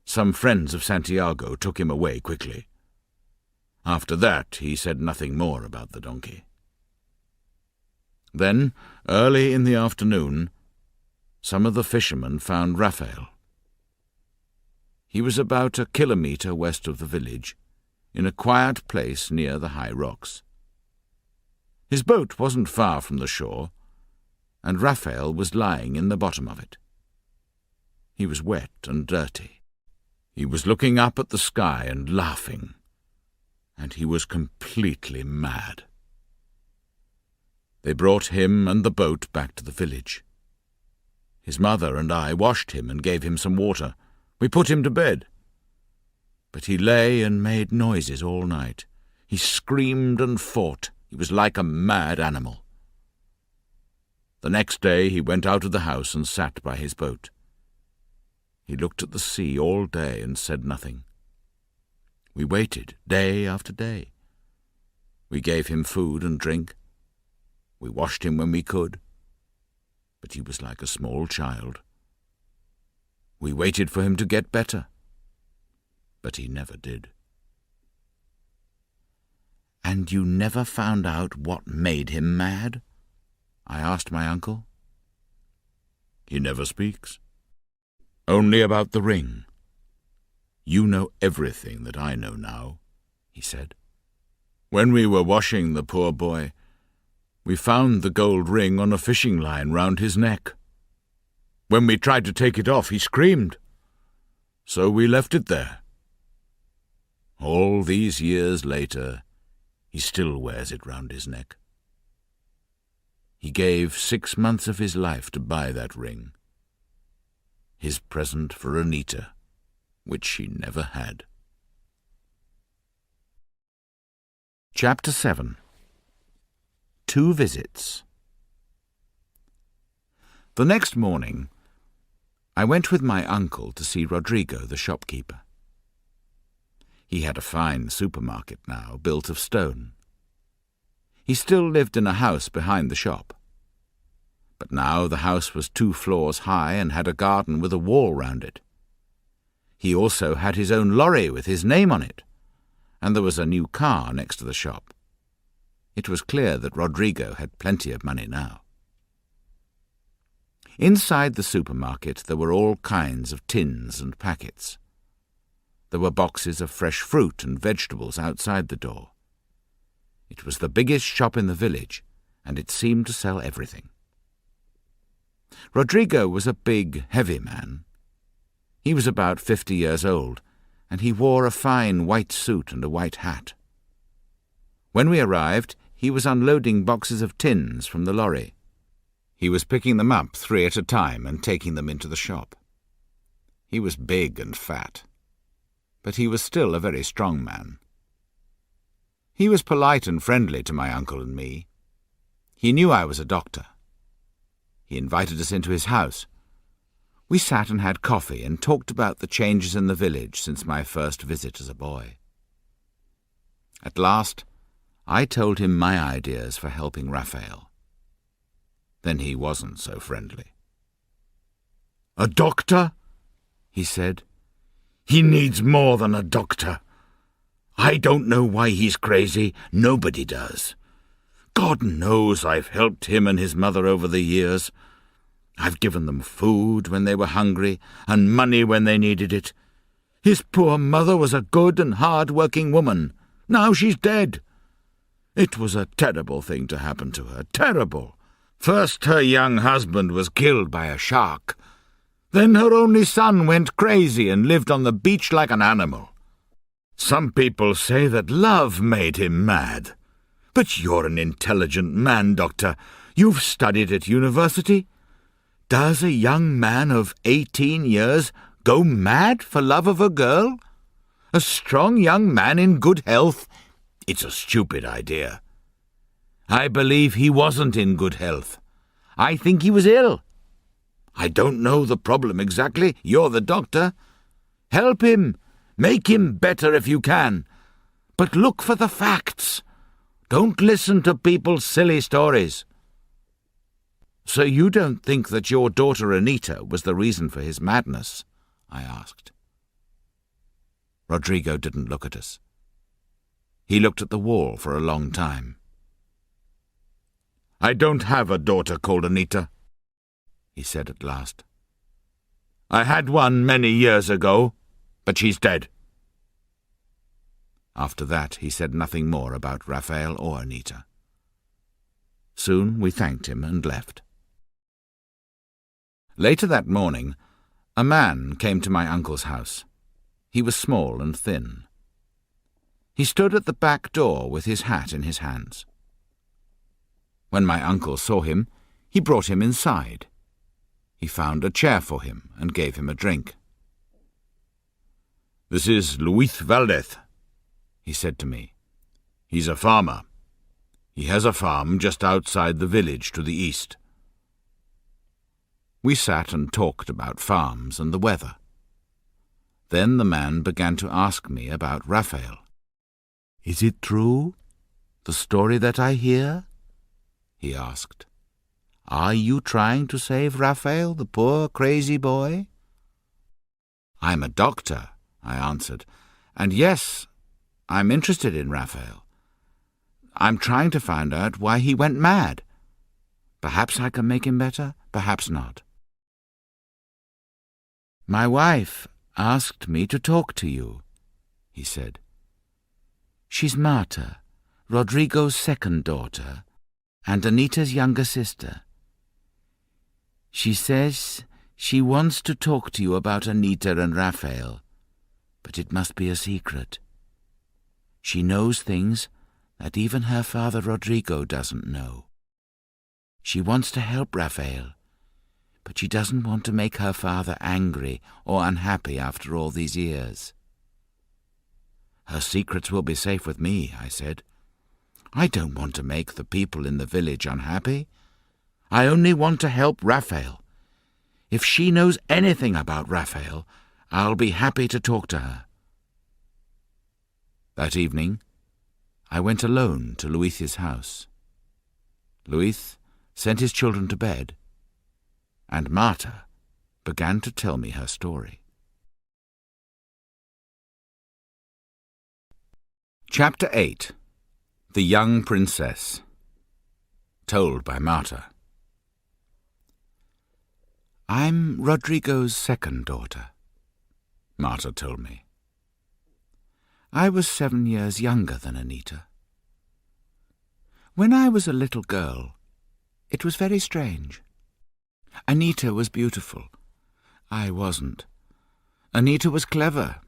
[SPEAKER 2] Some friends of Santiago took him away quickly. After that, he said nothing more about the donkey. Then, early in the afternoon, some of the fishermen found Rafael. He was about a kilometre west of the village, in a quiet place near the high rocks. His boat wasn't far from the shore, and Rafael was lying in the bottom of it. He was wet and dirty. He was looking up at the sky and laughing, and he was completely mad. They brought him and the boat back to the village. His mother and I washed him and gave him some water. We put him to bed. But he lay and made noises all night. He screamed and fought. He was like a mad animal. The next day he went out of the house and sat by his boat. He looked at the sea all day and said nothing. We waited day after day. We gave him food and drink. We washed him when we could. But he was like a small child. We waited for him to get better. But he never did. "And you never found out what made him mad?" I asked my uncle. "He never speaks. Only about the ring. You know everything that I know now," he said. "When we were washing the poor boy, we found the gold ring on a fishing line round his neck. When we tried to take it off, he screamed. So we left it there. All these years later, he still wears it round his neck. He gave 6 months of his life to buy that ring, his present for Anita, which she never had."
[SPEAKER 1] Chapter 7. 2 Visits. The next morning, I went with my uncle to see Rodrigo, the shopkeeper. He had a fine supermarket now, built of stone. He still lived in a house behind the shop. But now the house was 2 floors high and had a garden with a wall round it. He also had his own lorry with his name on it, and there was a new car next to the shop. It was clear that Rodrigo had plenty of money now. Inside the supermarket there were all kinds of tins and packets. There were boxes of fresh fruit and vegetables outside the door. It was the biggest shop in the village, and it seemed to sell everything. Rodrigo was a big, heavy man. He was about 50 years old, and he wore a fine white suit and a white hat. When we arrived, he was unloading boxes of tins from the lorry. He was picking them up 3 at a time and taking them into the shop. He was big and fat, but he was still a very strong man. He was polite and friendly to my uncle and me. He knew I was a doctor. He invited us into his house. We sat and had coffee and talked about the changes in the village since my first visit as a boy. At last, I told him my ideas for helping Rafael. Then he wasn't so friendly.
[SPEAKER 2] "A doctor?" he said. "He needs more than a doctor. I don't know why he's crazy. Nobody does. God knows I've helped him and his mother over the years. I've given them food when they were hungry and money when they needed it. His poor mother was a good and hard-working woman. Now she's dead. It was a terrible thing to happen to her, terrible. First her young husband was killed by a shark. Then her only son went crazy and lived on the beach like an animal. Some people say that love made him mad. But you're an intelligent man, Doctor. You've studied at university. Does a young man of 18 years go mad for love of a girl? A strong young man in good health? It's a stupid idea. I believe he wasn't in good health. I think he was ill. I don't know the problem exactly. You're the doctor. Help him. Make him better if you can. But look for the facts. Don't listen to people's silly stories." "So you don't think that your daughter Anita was the reason for his madness?" I asked. Rodrigo didn't look at us. He looked at the wall for a long time. "I don't have a daughter called Anita," he said at last. "I had one many years ago, but she's dead."
[SPEAKER 1] After that he said nothing more about Rafael or Anita. Soon we thanked him and left. Later that morning, a man came to my uncle's house. He was small and thin. He stood at the back door with his hat in his hands. When my uncle saw him, he brought him inside. He found a chair for him and gave him a drink.
[SPEAKER 2] "This is Luis Valdez," he said to me. "He's a farmer. He has a farm just outside the village to the east."
[SPEAKER 1] We sat and talked about farms and the weather. Then the man began to ask me about Rafael. "Is it true, the story that I hear?" he asked. "Are you trying to save Rafael, the poor crazy boy?" "I'm a doctor," I answered, "and yes, I'm interested in Rafael. I'm trying to find out why he went mad. Perhaps I can make him better, perhaps not." "My wife asked me to talk to you," he said. "She's Marta, Rodrigo's second daughter, and Anita's younger sister. She says she wants to talk to you about Anita and Rafael, but it must be a secret. She knows things that even her father Rodrigo doesn't know. She wants to help Rafael, but she doesn't want to make her father angry or unhappy after all these years." "Her secrets will be safe with me," I said. I don't want to make the people in the village unhappy. I only want to help Rafael. If she knows anything about Rafael, I'll be happy to talk to her." That evening, I went alone to Luis's house. Luis sent his children to bed, and Marta began to tell me her story. Chapter 8. The Young Princess. Told by Marta. "I'm Rodrigo's second daughter," Marta told me. "I was 7 years younger than Anita. When I was a little girl, it was very strange. Anita was beautiful. I wasn't. Anita was clever.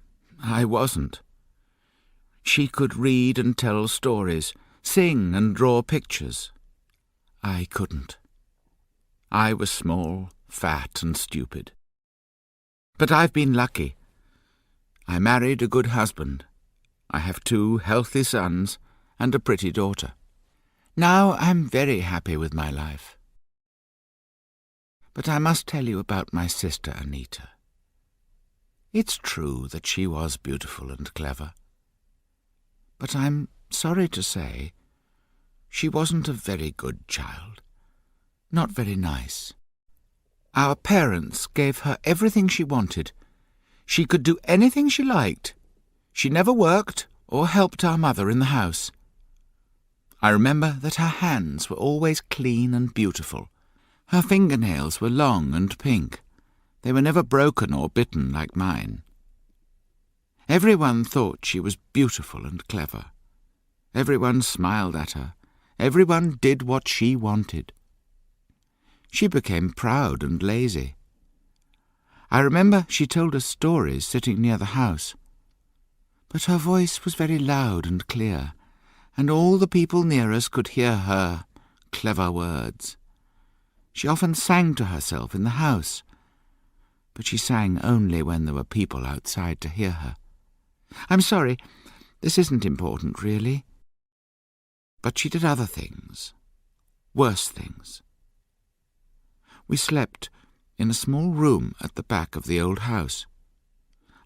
[SPEAKER 1] I wasn't. She could read and tell stories, sing and draw pictures. I couldn't. I was small, fat and stupid. But I've been lucky. I married a good husband. I have 2 healthy sons and a pretty daughter. Now I'm very happy with my life. But I must tell you about my sister Anita. It's true that she was beautiful and clever. But I'm sorry to say she wasn't a very good child. Not very nice. Our parents gave her everything she wanted. She could do anything she liked. She never worked or helped our mother in the house. I remember that her hands were always clean and beautiful. Her fingernails were long and pink. They were never broken or bitten like mine. Everyone thought she was beautiful and clever. Everyone smiled at her. Everyone did what she wanted. She became proud and lazy. I remember she told us stories sitting near the house. But her voice was very loud and clear, and all the people near us could hear her clever words. She often sang to herself in the house, but she sang only when there were people outside to hear her. I'm sorry, this isn't important, really. But she did other things, worse things. We slept in a small room at the back of the old house.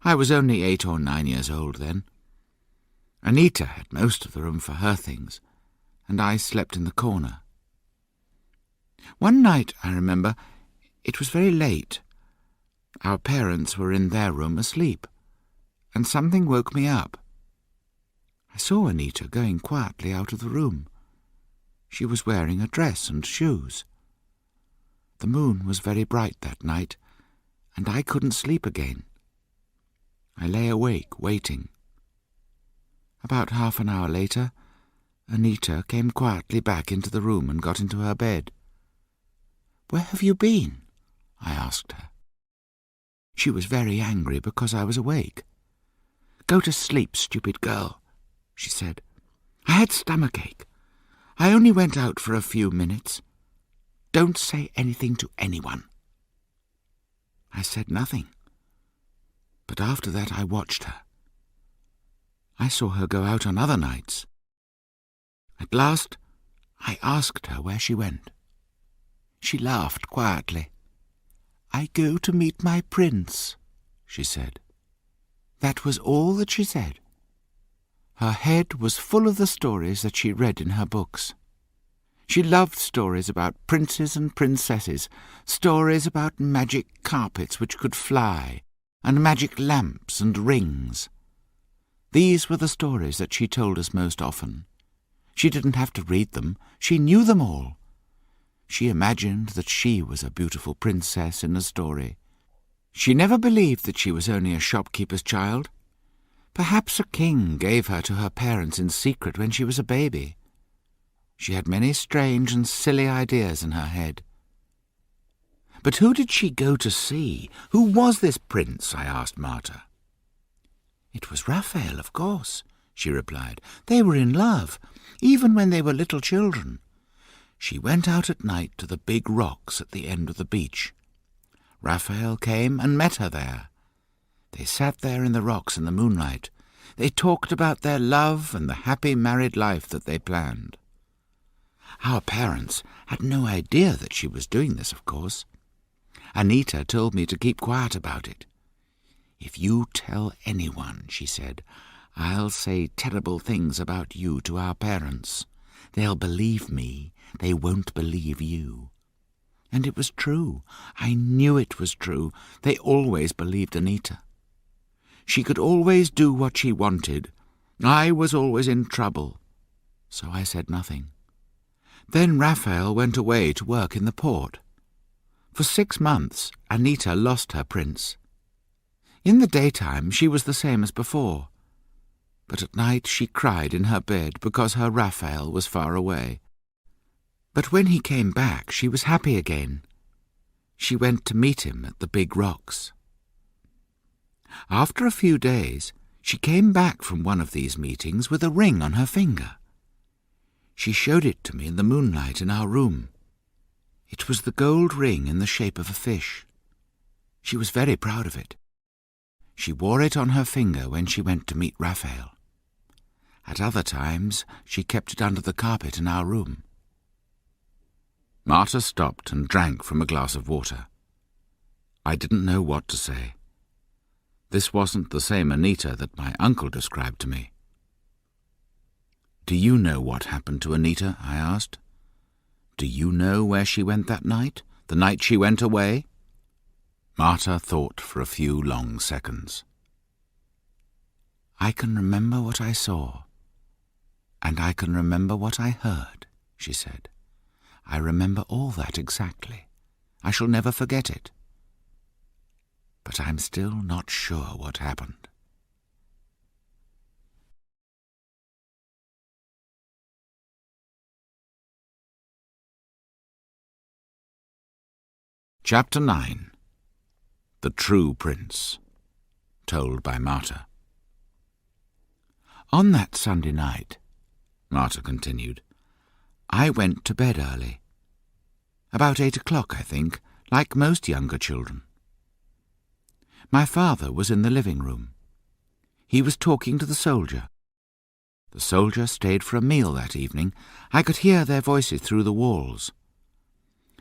[SPEAKER 1] I was only 8 or 9 years old then. Anita had most of the room for her things, and I slept in the corner. One night, I remember, it was very late. Our parents were in their room asleep, and something woke me up. I saw Anita going quietly out of the room. She was wearing a dress and shoes. The moon was very bright that night, and I couldn't sleep again. I lay awake, waiting. About half an hour later, Anita came quietly back into the room and got into her bed. "Where have you been?" I asked her. She was very angry because I was awake. "Go to sleep, stupid girl," she said. "I had stomachache. I only went out for a few minutes. Don't say anything to anyone." I said nothing. But after that I watched her. I saw her go out on other nights. At last I asked her where she went. She laughed quietly. "I go to meet my prince," she said. That was all that she said. Her head was full of the stories that she read in her books. She loved stories about princes and princesses, stories about magic carpets which could fly, and magic lamps and rings. These were the stories that she told us most often. She didn't have to read them. She knew them all. She imagined that she was a beautiful princess in a story. She never believed that she was only a shopkeeper's child. Perhaps a king gave her to her parents in secret when she was a baby. She had many strange and silly ideas in her head. But who did she go to see? Who was this prince? I asked Marta. It was Rafael, of course, she replied. They were in love, even when they were little children. She went out at night to the big rocks at the end of the beach. Rafael came and met her there. They sat there in the rocks in the moonlight, They talked about their love and the happy married life that they planned. Our parents had no idea that she was doing this, of course. Anita told me to keep quiet about it. "If you tell anyone," she said, "I'll say terrible things about you to our parents. They'll believe me. They won't believe you." And it was true. I knew it was true. They always believed Anita. She could always do what she wanted. I was always in trouble. So I said nothing. Then Rafael went away to work in the port. For 6 months, Anita lost her prince. In the daytime, she was the same as before. But at night she cried in her bed because her Rafael was far away. But when he came back, she was happy again. She went to meet him at the big rocks. After a few days, she came back from one of these meetings with a ring on her finger. She showed it to me in the moonlight in our room. It was the gold ring in the shape of a fish. She was very proud of it. She wore it on her finger when she went to meet Rafael. At other times, she kept it under the carpet in our room. Marta stopped and drank from a glass of water. I didn't know what to say. This wasn't the same Anita that my uncle described to me. "Do you know what happened to Anita?" I asked. "Do you know where she went that night, the night she went away?" Marta thought for a few long seconds. "I can remember what I saw, and I can remember what I heard," she said. "I remember all that exactly. I shall never forget it. But I'm still not sure what happened." Chapter 9. The True Prince. Told by Marta. "On that Sunday night," Marta continued, "I went to bed early. About 8 o'clock, I think, like most younger children. My father was in the living room. He was talking to the soldier. The soldier stayed for a meal that evening. I could hear their voices through the walls.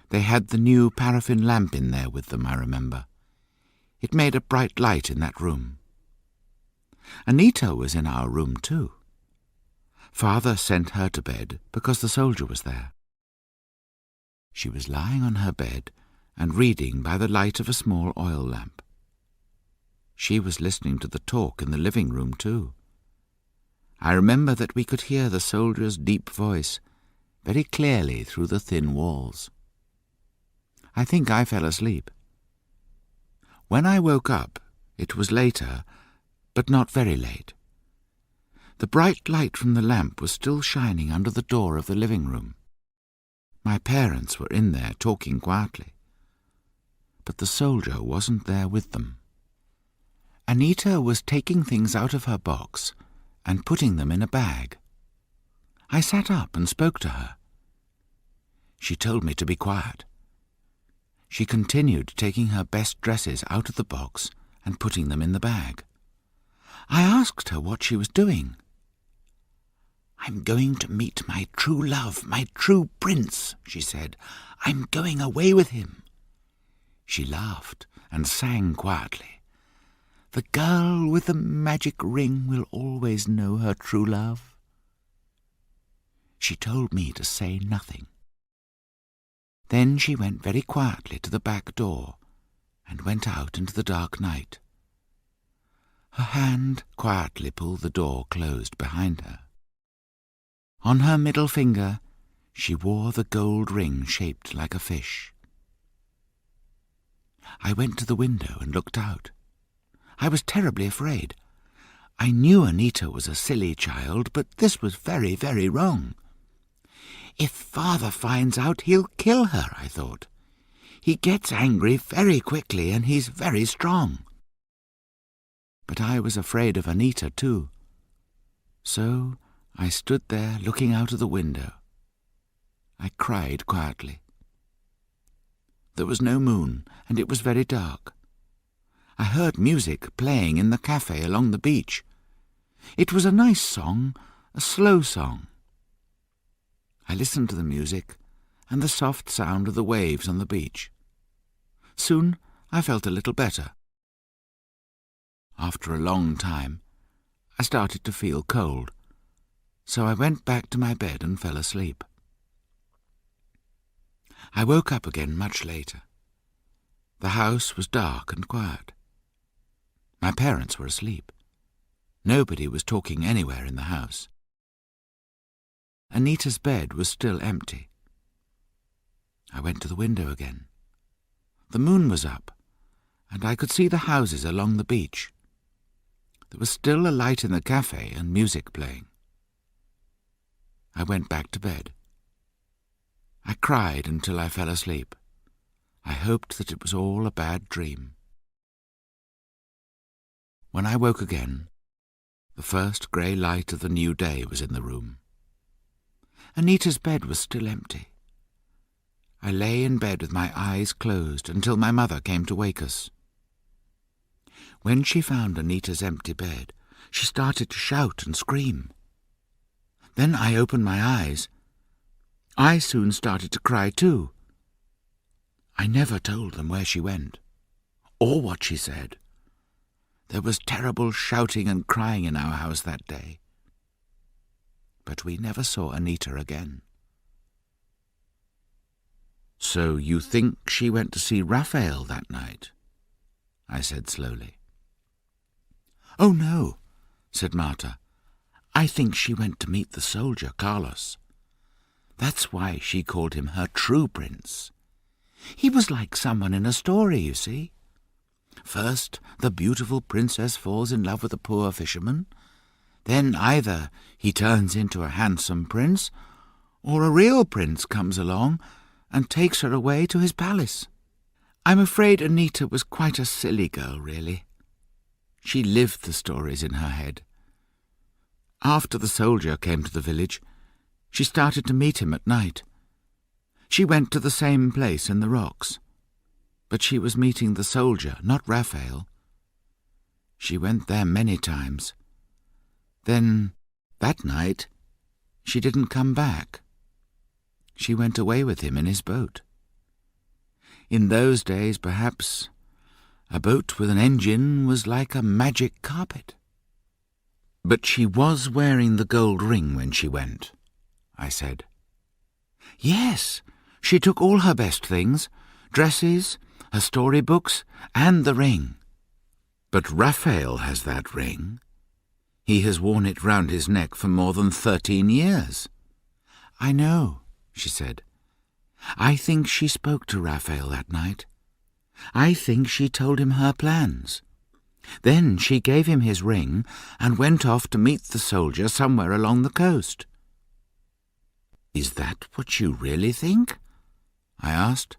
[SPEAKER 1] They had the new paraffin lamp in there with them, I remember. It made a bright light in that room. Anita was in our room too. Father sent her to bed because the soldier was there. She was lying on her bed and reading by the light of a small oil lamp. She was listening to the talk in the living room too. I remember that we could hear the soldier's deep voice very clearly through the thin walls. I think I fell asleep. When I woke up, it was later, but not very late. The bright light from the lamp was still shining under the door of the living room. My parents were in there talking quietly, but the soldier wasn't there with them. Anita was taking things out of her box and putting them in a bag. I sat up and spoke to her. She told me to be quiet. She continued taking her best dresses out of the box and putting them in the bag. I asked her what she was doing. "I'm going to meet my true love, my true prince," she said. "I'm going away with him." She laughed and sang quietly. "The girl with the magic ring will always know her true love." She told me to say nothing. Then she went very quietly to the back door and went out into the dark night. Her hand quietly pulled the door closed behind her. On her middle finger she wore the gold ring shaped like a fish. I went to the window and looked out. I was terribly afraid. I knew Anita was a silly child, but this was very, very wrong. If Father finds out, he'll kill her, I thought. He gets angry very quickly, and he's very strong. But I was afraid of Anita too. So I stood there looking out of the window. I cried quietly. There was no moon, and it was very dark. I heard music playing in the cafe along the beach. It was a nice song, a slow song. I listened to the music and the soft sound of the waves on the beach. Soon I felt a little better. After a long time, I started to feel cold, so I went back to my bed and fell asleep. I woke up again much later. The house was dark and quiet. My parents were asleep. Nobody was talking anywhere in the house. Anita's bed was still empty. I went to the window again. The moon was up, and I could see the houses along the beach. There was still a light in the cafe and music playing. I went back to bed. I cried until I fell asleep. I hoped that it was all a bad dream. When I woke again, the first grey light of the new day was in the room. Anita's bed was still empty. I lay in bed with my eyes closed until my mother came to wake us. When she found Anita's empty bed, she started to shout and scream. Then I opened my eyes. I soon started to cry too. I never told them where she went, or what she said. There was terrible shouting and crying in our house that day. But we never saw Anita again. "So you think she went to see Rafael that night?" I said slowly. "Oh, no," said Marta. "I think she went to meet the soldier, Carlos. That's why she called him her true prince. He was like someone in a story, you see. First, the beautiful princess falls in love with a poor fisherman. Then either he turns into a handsome prince, or a real prince comes along and takes her away to his palace. I'm afraid Anita was quite a silly girl, really. She lived the stories in her head. After the soldier came to the village, she started to meet him at night. She went to the same place in the rocks, but she was meeting the soldier, not Rafael. She went there many times. Then, that night, she didn't come back. She went away with him in his boat. In those days, perhaps, a boat with an engine was like a magic carpet. But she was wearing the gold ring when she went, I said. Yes, she took all her best things, dresses, her storybooks, and the ring. But Rafael has that ring. He has worn it round his neck for more than 13 years. I know, she said. I think she spoke to Rafael that night. I think she told him her plans. Then she gave him his ring and went off to meet the soldier somewhere along the coast. Is that what you really think? I asked.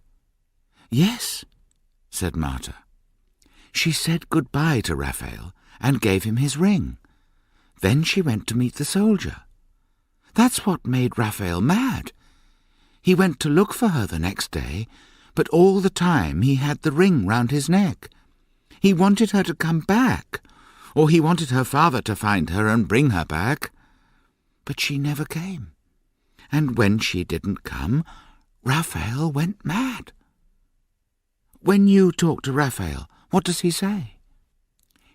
[SPEAKER 1] Yes, said Marta. She said goodbye to Rafael and gave him his ring. Then she went to meet the soldier. That's what made Rafael mad. He went to look for her the next day, but all the time he had the ring round his neck. He wanted her to come back, or he wanted her father to find her and bring her back. But she never came. And when she didn't come, Rafael went mad. When you talk to Rafael, what does he say?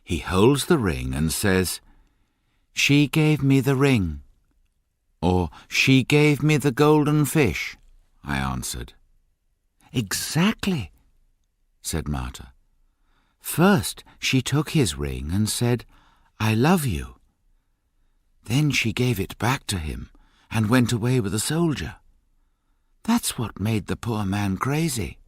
[SPEAKER 1] He holds the ring and says, "She gave me the ring," or "She gave me the golden fish," I answered. Exactly, said Marta. First she took his ring and said, "I love you." Then she gave it back to him and went away with the soldier. That's what made the poor man crazy.